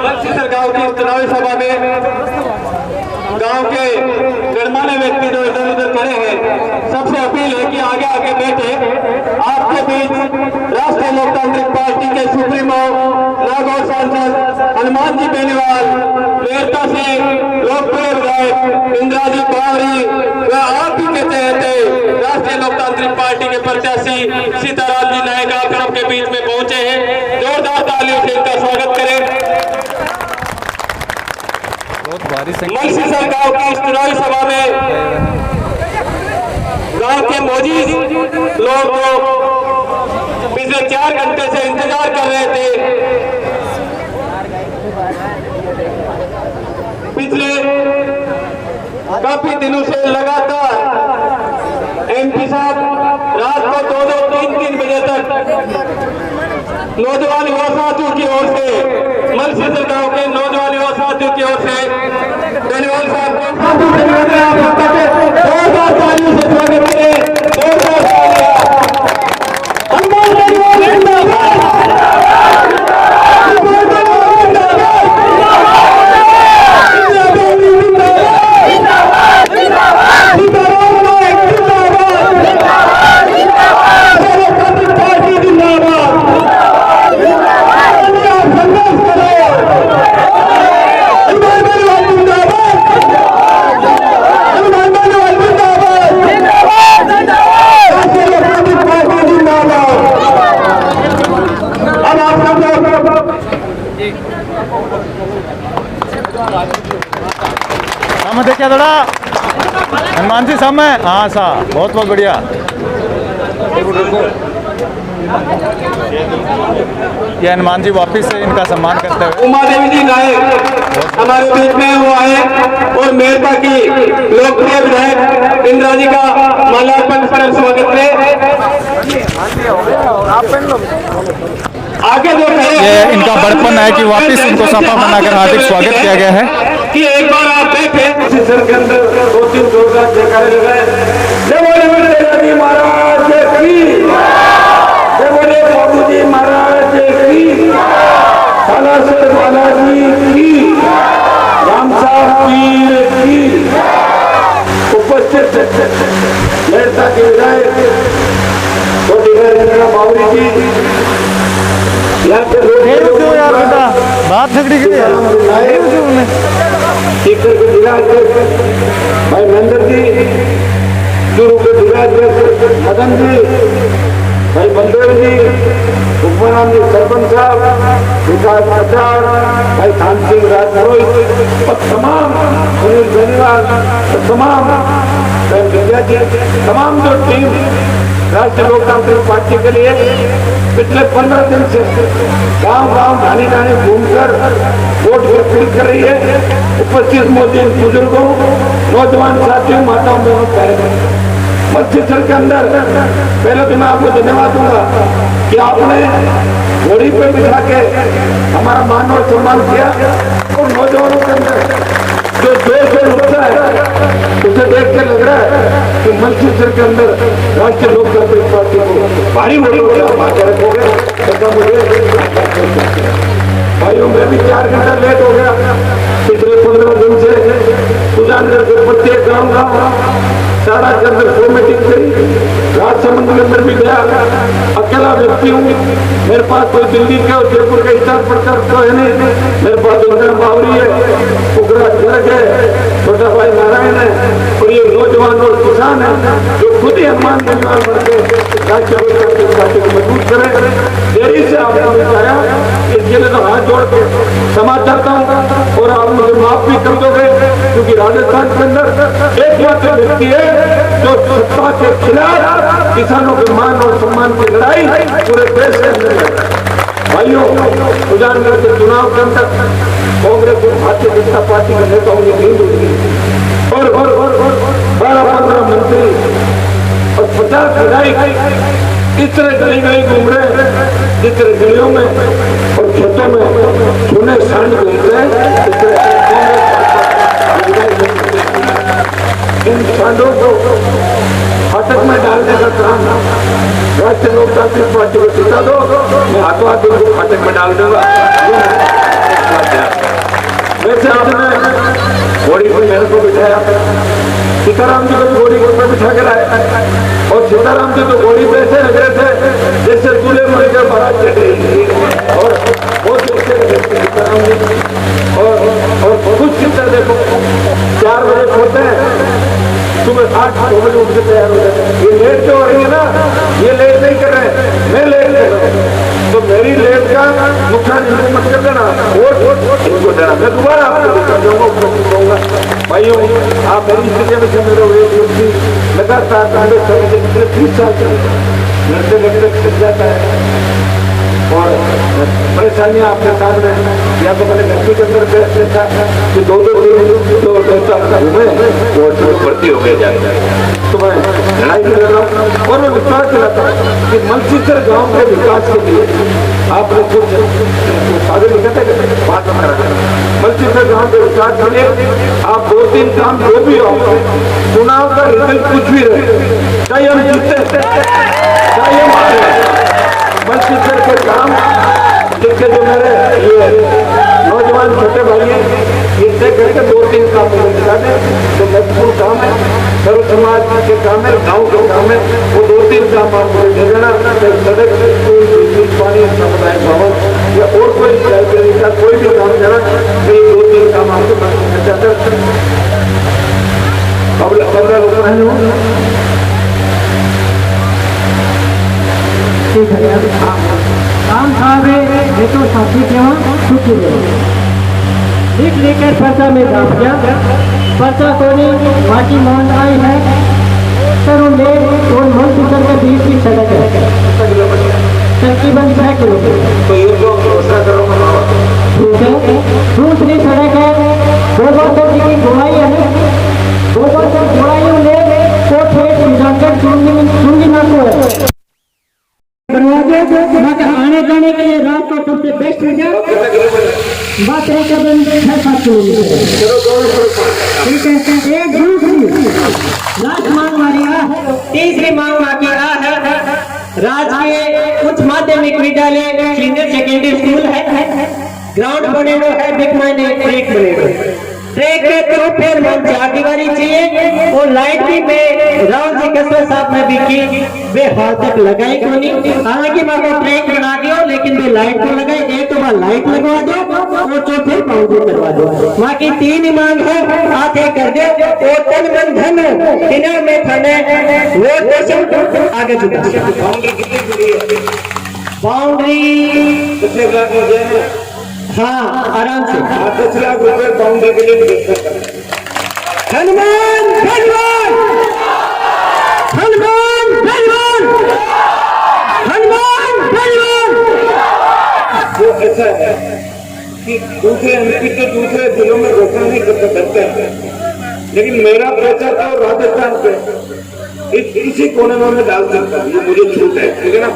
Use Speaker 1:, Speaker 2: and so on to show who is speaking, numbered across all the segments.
Speaker 1: बख्शीसर गांव की चुनावी सभा में गांव के गणमान्य व्यक्ति जो इधर उधर खड़े हैं, सबसे अपील है कि आगे आगे बैठे। आपके बीच राष्ट्रीय लोकतांत्रिक पार्टी के सुप्रीमो नागौर सांसद हनुमान जी बेनीवाल, वेरता से लोकप्रिय विधायक इंद्राजी बावरी व आप ही के तहत राष्ट्रीय लोकतांत्रिक पार्टी के प्रत्याशी सीताराम जी नायक आप सबके बीच में पहुंचे हैं। जोरदार तालियों से इनका स्वागत करें। बख्शीसर गांव की इस चुनावी सभा में गांव के मौजूद लोग पिछले 4 घंटे से इंतजार कर रहे थे। पिछले काफी दिनों से लगातार एमपी साहब रात को 2-2, 3-3 बजे तक नौजवान युवा साथियों की ओर से, बख्शीसर गांव के नौजवान युवा साथियों की ओर से बेनीवाल साहब को स्वागत करें।
Speaker 2: देखिए थोड़ा हनुमान जी सामने, हाँ सा बहुत बहुत बढ़िया। ये हनुमान जी वापिस से इनका सम्मान करते हुए
Speaker 1: उमा देवी जी नायक हमारे बीच में वो आए और मेरपा की लोकप्रिय विधायक इंदिरा जी का माल्यार्पण कर स्वागत करें। आगे जो
Speaker 2: ये इनका बड़पन है कि वापिस इनको सपा बनाकर हार्दिक स्वागत किया गया है
Speaker 1: कि एक बार आप बैठे बख्शीसर के अंदर 2-3 जोरदार जयकारे लगाए। जय बोले जी महाराज की, जय बोले बाबू जी महाराज की, साला से बालाजी की, राम साहब पीर की। उपस्थित मेरता के विधायक छोटी बावरी जी, यहाँ पे
Speaker 2: बात झगड़ी के
Speaker 1: सीकर के जिला अध्यक्ष भाई महेंद्र जी, चूरू के जिला अध्यक्ष मदन जी, भाई बलदेव जी, उपमराम जी सरपंच साहब, विकास प्रचार, भाई थान सिंह राजपुरोहित और तमाम सुनील बेनीवाल, तमाम विद्या जी, तमाम जो टीम राष्ट्रीय लोकतांत्रिक पार्टी के लिए पिछले 15 दिन से गांव-गांव, ढाणी-ढाणी घूमकर वोट की अपील कर रही है। उपस्थित मौजूद बुजुर्गों, नौजवान साथियों, माताओं, बहनों, भाइयों, बख्शीसर के अंदर पहले तो मैं आपको धन्यवाद दूंगा कि आपने घोड़ी पे बिठा के हमारा मान और सम्मान किया और नौजवानों के अंदर जो जोश और उत्साह है उसे देख के लग रहा है कि बख्शीसर के अंदर राष्ट्रीय लोकतांत्रिक पार्टी को भारी हो गया। भाइयों मैं भी 4 घंटा लेट हो गया। पिछले 15 दिन से सुजानगढ़ के प्रत्येक गाँव सारा के अंदर मीटिंग करी, राजसमंद के अंदर भी गया। अकेला व्यक्ति हूँ, मेरे पास कोई दिल्ली के और जयपुर के हिसाब प्रचार तो है नहीं। मेरे पास इंदिरा बावरी है, उग्रा गर्ग है, छोटा भाई नारायण है और ये नौजवान और किसान है जो खुद ही हनुमान बेनीवाल बनके राष्ट्रीय लोकतांत्रिक पार्टी को मजबूत करे। देरी से आपने बताया, इसके लिए तो हाथ जोड़ के क्षमा चाहता हूँ और आप मुझे माफ भी कर दोगे क्योंकि राजस्थान के अंदर एकमात्र व्यक्ति है जो सत्ता के खिलाफ किसानों के मान और सम्मान की लड़ाई पूरे देश के अंदर है। भाइयों, सुजानगढ़ के चुनाव के अंदर कांग्रेस और भारतीय जनता पार्टी के नेताओं ने नींद उठी और 12-15 मंत्री और 50 विधायक इस तरह गली गली घूम रहे हैं जिस तरह गलियों में और खेतों में सोने सांड घूमते हैं। इन सांडों को फाटक में डालने का काम राष्ट्रीय लोकतांत्रिक पार्टी को जिता दो, मैं हाथों हाथ उनको फाटक में डाल दूंगा। वैसे आपने घोड़ी पर मेरे को बिठाया, सीताराम जी को घोड़ी पर बिठा कर आए और सीताराम जी तो घोड़ी पे ऐसे लग रहे थे जैसे दूल्हे मुड़े के बारात चढ़े और बहुत अच्छे लगे सीताराम जी। और कुछ चिंता देखो 4 बजे होते हैं, सुबह 8-9 बजे उठ के तैयार हो जाते हैं। ये लेट जो हो रही है ना, ये लेट नहीं कर रहे हैं, मैं लेट कर रहा हूँ, तो मेरी लेट का नुकसान इनको मत कर देना, वोट इनको देना। मैं दोबारा आपको कर दूंगा भाइयों, आप मेरी स्थिति में चल रहे हो। लगातार कांग्रेस सरकार पिछले 30 साल से लड़ते लड़ते छिप जाता है और परेशानियां आपके सामने। या तो मैंने गलती के अंदर देखा कि 2-2 दिन घूमे वोट में भर्ती हो गए जाए, तो मैं लड़ाई भी लड़ रहा हूँ और मैं विश्वास दिलाता हूँ कि मलसीसर गांव के विकास के लिए आपने कुछ आगे लिखा था बात करा। मलसीसर गांव के विकास के लिए आप 2-3 काम जो भी हो, चुनाव का रिजल्ट कुछ भी रहे, चाहे हम जीते चाहे हम हारे, मलसीसर के काम जिसके जो मेरे ये नौजवान छोटे भाई हैं, इससे करके 2-3 काम दिखा दें जो महत्वपूर्ण काम है, सर्व समाज के काम है, गाँव के काम है, वो 2-3 काम आप मुझे दे देना। सड़क, स्कूल, बिजली, पानी, सामुदायिक भवन या और कोई लाइब्रेरी का कोई भी काम देना, मैं 2-3 काम आपको चाहता हूँ। अब 15 लोग हैं
Speaker 3: काम साहब ये तो साथी केवल छुट्टी लिख लेकर पर्चा में डाल दिया। पर्चा कोनी माटी मोहन आई है सरों में और मलसीसर के बीच की सड़क है तकरीबन 6 किलोमीटर।
Speaker 1: तो ये तो भरोसा करो
Speaker 3: ठीक है। दूसरी सड़क है गोवर्धन जी की गुड़ाई है, गोवर्धन गुड़ाई ले कोठे जाकर चुंगी ना को है दरवाजे आने जाने के लिए रात को सबसे बेस्ट जगह बात है कदम 6-7 किलोमीटर। ठीक है। एक दूसरी लास्ट मांग मारिया, तीसरी मांग मांगी है राजकीय उच्च माध्यमिक विद्यालय सीनियर सेकेंडरी स्कूल है, ग्राउंड बनेगा है, बिग मायने ट्रैक बनेगा। ट्रैक के तो फिर 4 दीवारी चाहिए और लाइट भी मैं राहुल जी कसर साहब ने भी की, वे हाल तक लगाई को नहीं। हालांकि मैं वो ट्रैक बना दियो लेकिन वे लाइट को लगाई, एक तो बार लाइट लगवा दो और चौथे बाउंड्री करवा दो। वहाँ की 3 मांग है, आते कर दो और तन मन धन दिनों में थने वो दर्शन आगे झुका। बाउंड्री
Speaker 1: कितने लाख हो जाए?
Speaker 3: हाँ आराम से
Speaker 1: 10 लाख रुपए बाउंड्री के लिए।
Speaker 3: हनुमान भगवान, हनुमान भगवान, हनुमान भगवान।
Speaker 1: वो ऐसा है कि दूसरे एमपी के दूसरे जिलों में घोषणा नहीं कर सकते हैं, लेकिन मेरा प्रचार था राजस्थान पे इसी कोने में मैं डाल सकता हूँ, ये मुझे छूट है, ठीक है ना।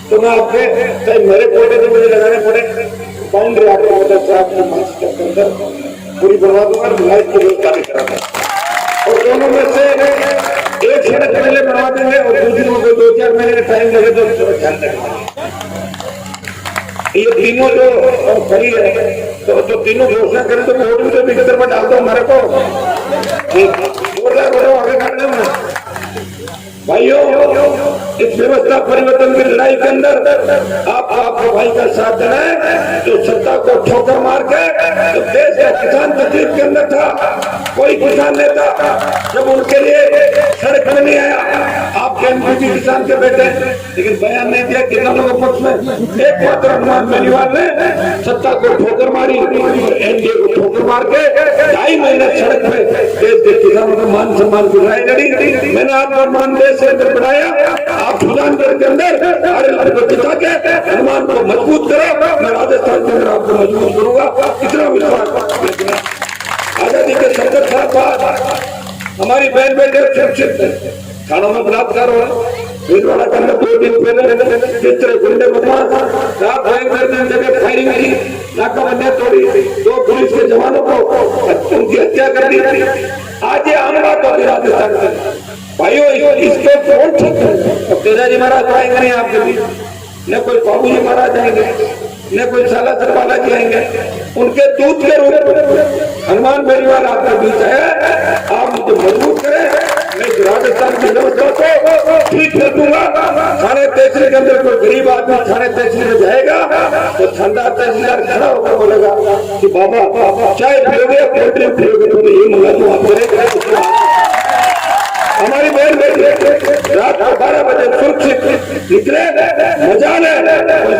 Speaker 1: तो मैं आपके चाहे मेरे कोटे से मुझे लगाने पड़े, बाउंड्री आपको अंदर पूरी बनवा दूंगा, लाइट की व्यवस्था भी करा दूंगा। और दोनों में से एक सड़क पहले बनवा देंगे और दूसरी में 2-4 महीने का टाइम लगे तो ध्यान रखेंगे। ये तीनों जो खड़ी है तो तीनों घोषणा करें तो वोट भी तो विकतर में डाल दो हमारे को, आगे काट देना भाइयों। इस व्यवस्था परिवर्तन की लड़ाई के अंदर आपको भाई का साथ देना है। जो सत्ता को ठोकर मार के जो देश का किसान तकलीफ के अंदर था, कोई किसान नेता जब उनके लिए सड़क में नहीं आया, आपके एमपी किसान के बेटे, लेकिन बयान नहीं दिया किसानों के पक्ष में। एकमात्र हनुमान बेनीवाल ने सत्ता को ठोकर मारी और एनडीए को ठोकर मार के 2.5 महीने सड़क पे देश के किसानों का मान सम्मान की लड़ाई लड़ी। मैंने आत्मान देश से अंदर बढ़ाया, आप सुजानगढ़ के अंदर सारे लड़कों जिता के हनुमान को मजबूत करो, मैं राजस्थान के अंदर आपको मजबूत करूंगा, इतना विश्वास। आजादी के 70 साल बाद हमारी बहन बेटे सुरक्षित थानों में बलात्कार हो रहा, भीलवाड़ा के अंदर 2 दिन पहले जिस तरह गुंडे बदमाश रात जगह फायरिंग की, नाकाबंदियां तोड़ी, 2 पुलिस के जवानों को उनकी हत्या कर दी। आज ये आम बात होगी राजस्थान में। भाइयों इसके कौन ठीक है? तेजाजी महाराज आएंगे नहीं आपके बीच, न कोई बाबू जी महाराज आएंगे, न कोई साला सरवाला जी आएंगे। उनके दूत के रूप में हनुमान बेरीवाल आपके बीच है। आप मुझे मजबूत करें, मैं राजस्थान की व्यवस्था को ठीक कर दूंगा। थाने तहसील के अंदर कोई गरीब आदमी थाने तहसील में जाएगा तो थानेदार तहसीलदार खड़ा होकर बोलेगा कि बाबा चाय पियोगे पोल्ट्री पियोगे, तो ये मंगा दूं आप करेंगे। हमारी बहन बेटी रात को 12 बजे सुरक्षित निकले, मजा ले,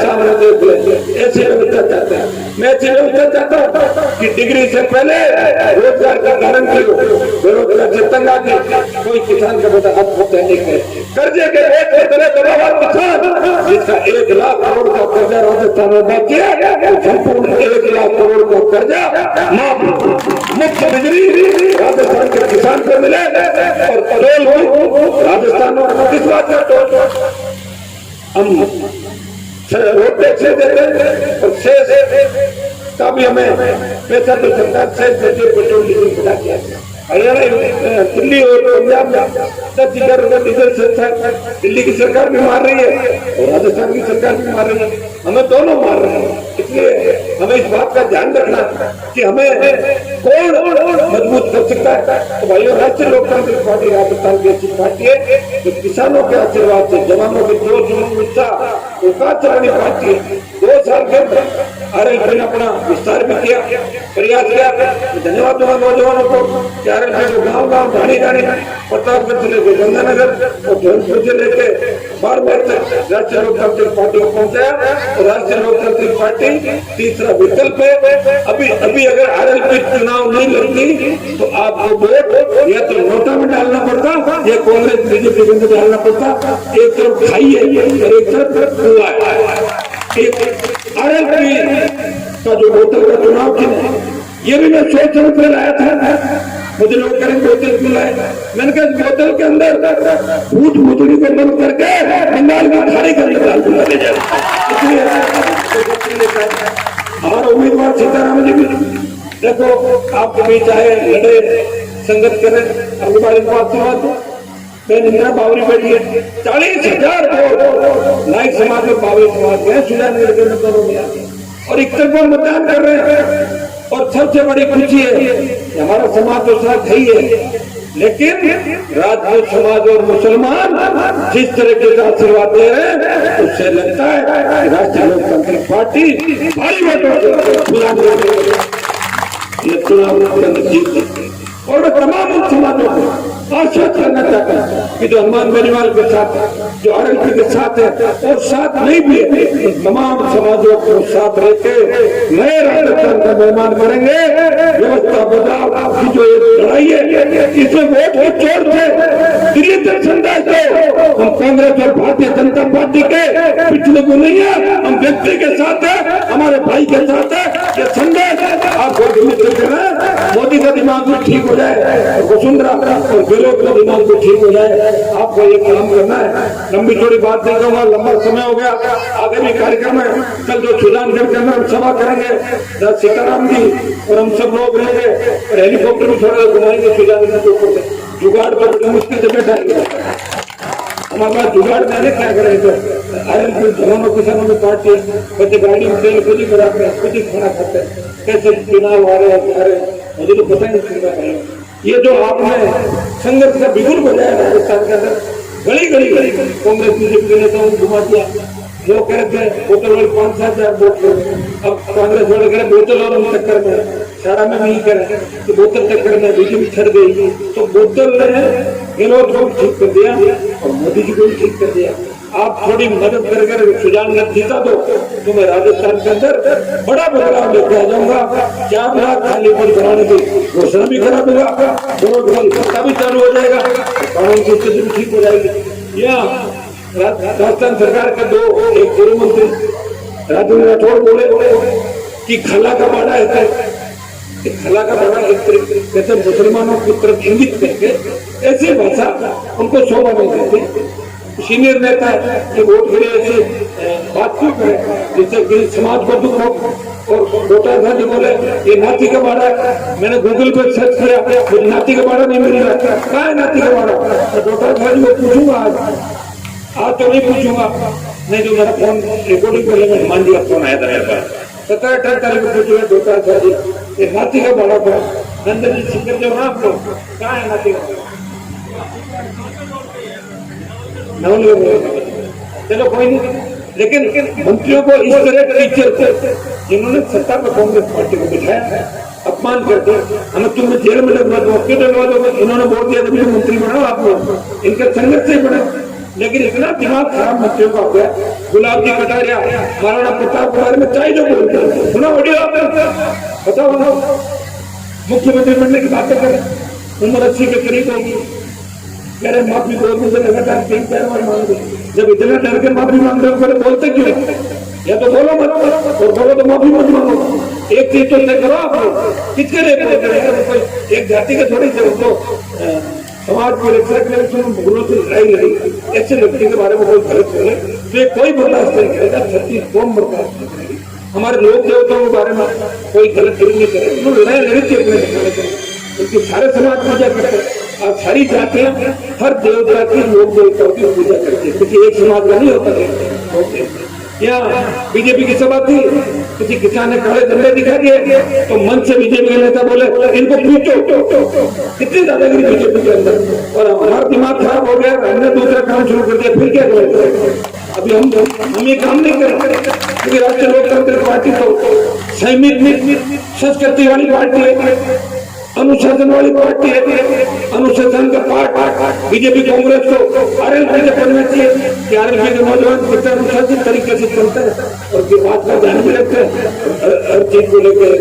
Speaker 1: सामने देख ले, ऐसी व्यवस्था चाहते हैं। मैं ऐसी व्यवस्था चाहता हूँ कि डिग्री से पहले रोजगार की गारंटी हो, बेरोजगार से तंग आदमी कोई किसान का बेटा आत्महत्या नहीं करे। कर्जे के रेट में तले दबा हुआ किसान जिसका 1 लाख करोड़ का कर्जा राजस्थान में बाकी है, संपूर्ण 1 लाख करोड़ का कर्जा माफ, मुफ्त बिजली राजस्थान के किसान को मिले और राजस्थान में किस बात का टोल हम रोड टैक्स देते हैं और शेष का भी हमें पैसा तो सरकार शेष देती है। पेट्रोल डीजल बढ़ा दिया, हरियाणा दिल्ली और पंजाब में 10,000 रुपये डीजल से दिल्ली की सरकार भी मार रही है और राजस्थान की सरकार भी मार रही है, हमें दोनों मार रहे हैं। इसलिए हमें इस बात का ध्यान रखना कि हमें कौन मजबूत कर सकता है। तो भाइयों, राष्ट्रीय लोकतांत्रिक पार्टी राजस्थान की अच्छी पार्टी है जो किसानों के आशीर्वाद से, जवानों के जोश जुनून उत्साह औकात से बड़ी पार्टी है। 2 साल के RLP ने अपना विस्तार भी किया, प्रयास किया। धन्यवाद दूंगा नौजवानों को कि RLP को गाँव-गाँव, ढाणी-ढाणी, प्रतापगढ़ से लेकर गंगानगर और धर्मपुर से लेकर बार-बार तक राष्ट्रीय लोकतांत्रिक पार्टी को पहुंचाया। और राष्ट्रीय लोकतांत्रिक पार्टी तीसरा विकल्प है। अभी अगर RLP चुनाव नहीं लड़ती तो आपको वोट या तो नोटा में डालना पड़ता या कांग्रेस बीजेपी में डालना पड़ता। एक तरफ खाई है और एक तरफ कुआ है। RLP का जो बोतल का चुनाव चिन्ह, ये भी मैं सोच समझ कर लाया था। मुझे लोग करें बोतल क्यों लाए, मैंने कहा बोतल के अंदर भूत भूतड़ी को बंद करके बंगाल की खाड़ी करने डाल दूंगा ले जाए। इसलिए हमारा उम्मीदवार सीताराम जी भी देखो आपके बीच आए, लड़े, संगत करें, अगुवाई को आशीर्वाद दो। बहन इंदिरा बावरी बैठी है, 40,000 वोट नाइक समाज में, बावरी समाज में, सुजानगढ़ के मतदारों में और 71 मतदान कर रहे हैं। और सबसे बड़ी खुशी है हमारा समाज तो साथ ही है, लेकिन राजपूत समाज और मुसलमान जिस तरीके का आशीर्वाद दे रहे हैं उससे लगता है राष्ट्रीय लोकतांत्रिक पार्टी भारी वोटों से चुनाव जीत सकती है। और मैं तमाम उन समाजों को आश्वस्त करना चाहता हूँ कि जो हनुमान बेनीवाल के साथ है, जो RLP के साथ है और साथ नहीं भी है, तमाम समाजों को साथ रहकर नए राजस्थान का निर्माण करेंगे। व्यवस्था बदलाव की जो लड़ाई है इसमें वोट की चोट से दिल्ली तक संदेश दो। हम कांग्रेस और भारतीय जनता पार्टी के पिछले को नहीं है, हम व्यक्ति के साथ है, हमारे भाई के साथ है। ये संदेश आपको मोदी का दिमाग भी ठीक हो जाए, वसुंधरा और गहलोत का दिमाग भी ठीक हो जाए। आपको ये काम करना है। लंबी थोड़ी बात नहीं कहूँगा, लंबा समय हो गया। आगे भी कार्यक्रम है, कल जो सुजानगढ़ के अंदर हम सभा करेंगे, सीताराम जी और हम सब लोग रहेंगे और हेलीकॉप्टर भी थोड़ा घुमाएंगे सुजानगढ़ के ऊपर से। जुगाड़ पर बड़ी मुश्किल से बैठा है हमारे पास, जुगाड़ में क्या करेंगे। RLP जवानों किसानों की पार्टी है, बच्चे गाड़ी में तेल खुद ही बनाते हैं, खुद ही खाना खाते हैं। कैसे चुनाव आ रहे हैं मुझे तो पता ही नहीं चल रहा है। ये जो आपने संघर्ष का बिगुल बजाया राजस्थान के अंदर, गली गली कांग्रेस बीजेपी के नेताओं को घुमा दिया। जो कहते हैं बोतल वाले 5-7 हजार वोट, अब कांग्रेस वाले कह रहे बोतल और हम टक्कर में, सारा में नहीं करें तो बोतल टक्कर में बीजेपी छड़ गई। तो बोतल ने गहलोत को भी ठीक कर दिया और मोदी जी को भी ठीक कर दिया। आप थोड़ी मदद कर सुजानगढ़ जीता दो तो मैं राजस्थान के अंदर बड़ा बदलाव लेके आ जाऊंगा। 4 लाख खाली पद बनाने की घोषणा भी करा दूंगा, बेरोजगारी भत्ता भी चालू हो जाएगा, कानून की स्थिति भी ठीक हो जाएगी। यहाँ राजस्थान सरकार के 2 एक पूर्व मंत्री राजेंद्र राठौड़ बोले कि खला का बाड़ा है, खला का बाड़ा एक कहते मुसलमानों की तरफ इंगित करके ऐसी भाषा उनको शोभा नहीं देती। सीनियर नेता है कि वोट के लिए ऐसे बात क्यों करें जिससे कि समाज को दुख हो। और डॉक्टर गांधी बोले ये नाती का बाड़ा है। मैंने गूगल पे सर्च किया, मुझे नाती का बाड़ा नहीं मिल रहा। कहाँ है नाती का बाड़ा? तो डॉक्टर गांधी को पूछूंगा आज तो नहीं पूछूंगा, नहीं तो मेरा फोन रिकॉर्डिंग कर लेंगे। मान लिया फोन आया था मेरे पास 17-18 तारीख को पूछूंगा डॉक्टर गांधी ये नाती का बाड़ा पर नंदन जी सिक्कर जो ना आप लोग कहाँ है नाती का? चलो कोई नहीं, लेकिन मंत्रियों को इस तरह टीचर जिन्होंने सत्ता पर कांग्रेस पार्टी को बिठाया अपमान करके हमें तुम्हें जेल में लगवा दो, क्यों लगवा दो? इन्होंने बोल दिया तो मंत्री बनाओ आप लोग, इनके संगत से बने। लेकिन इतना दिमाग खराब मंत्रियों का हो गया। गुलाब जी कटारिया महाराणा प्रताप के बारे में चाहे जो बोलते हैं सुना ऑडियो आपने बताओ। मुख्यमंत्री बनने की बातें करें, उम्र 80 के करीब होगी, कह रहे माफी दो मुझे लगातार 3-4 बार मांगे। जब इतना डर के माफी मांग रहे हो पहले बोलते क्यों? या तो बोलो मत, और बोलो तो माफी मत मांगो। एक चीज तो तय करो आप लोग, किसके लिए कोई एक जाति के थोड़ी से तो समाज को भूलों से लड़ाई लड़ी ऐसे व्यक्ति के बारे में कोई गलत बोले तो ये कोई बर्दाश्त नहीं करेगा। 36 कौम बर्दाश्त नहीं करेगी। हमारे लोक देवताओं के बारे में कोई गलत नहीं करेगा। लड़ाई लड़ी थी अपने, उनकी सारे समाज पूजा करते हैं और सारी जातियां हर देवता की लोक देवताओं की पूजा करती है। किसी एक समाज का नहीं होता। यहाँ बीजेपी की सभा थी, किसी किसान ने काले झंडे दिखा दिए तो मंच से बीजेपी के नेता बोले इनको पूछो। कितनी दादागिरी बीजेपी के अंदर। और हमारा दिमाग खराब हो गया, हमने दूसरा काम शुरू कर दिया। फिर क्या करें? अभी हम ये काम नहीं करेंगे क्योंकि राष्ट्रीय लोकतांत्रिक पार्टी तो संयमित संस्कृति वाली पार्टी है, अनुशासन वाली पार्टी है। अनुशासन का पार्ट बीजेपी कांग्रेस को आरएलपी से पढ़ना चाहिए कि आरएलपी के नौजवान कितना अनुशासित तरीके से चलते हैं और की बात का ध्यान भी रखते हैं। हर चीज को लेकर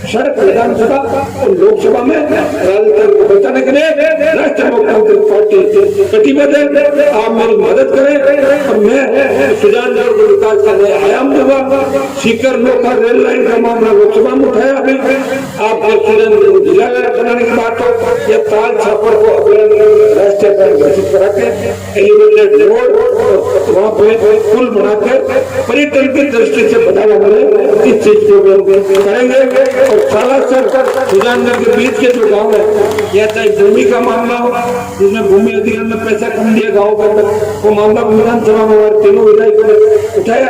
Speaker 1: सड़क विधानसभा और लोकसभा में राजनीति को बचाने के लिए राष्ट्रीय लोकतांत्रिक पार्टी कटिबद्ध है। आप मेरी मदद करें और मैं सुजानगढ़ को विकास का नया आयाम दूंगा। सीकर लोका रेल लाइन का मामला लोकसभा में उठाया अभी। आप जिला बनाने की बात हो या ताल छापर को राष्ट्रीय पार्क घोषित करा के एलिवेटेड रोड वहाँ पे पुल बनाकर पर्यटन की दृष्टि से बढ़ावा मिले, इस चीज को करेंगे। और सालासर सुजानगढ़ के बीच के जो गाँव है या चाहे भूमि का मामला हो जिसमें भूमि अधिग्रहण में पैसा कम दिया गाँव के अंदर, वो मामला विधानसभा में हमारे तीनों विधायकों ने उठाया।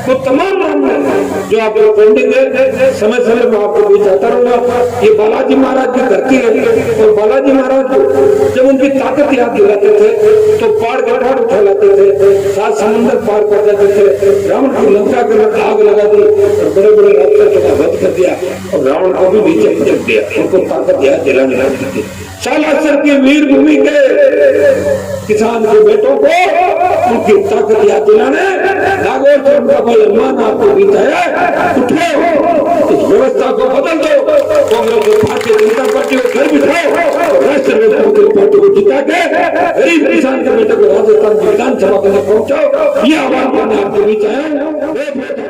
Speaker 1: तो तमाम मामले जो आप लोग पेंडिंग है समय समय पर आपको बीच आता रहूंगा। ये बालाजी महाराज की धरती है और बालाजी महाराज जब उनकी ताकत याद दिलाते थे तो पहाड़ के पहाड़ उठा लाते थे, 7 समुद्र पार कर जाते थे। रावण की लंका के आग लगा दी और बड़े बड़े राक्षसों का वध कर दिया और रावण को भी नीचे पटक दिया। उनको ताकत याद दिलाने लगती थी। सालासर की वीर भूमि के किसान के बेटों को उनकी ताकत याद दिलाने नागौर से उनका भाई अरमान आपको बीता है। उठो, इस व्यवस्था को बदल दो, कांग्रेस भारतीय जनता पार्टी को घर बिठाओ और राष्ट्रीय लोकतांत्रिक पार्टी को जिता के गरीब किसान के बेटे को राजस्थान की विधानसभा के अंदर पहुंचाओ। ये आवाज मैंने आपके बीच आया।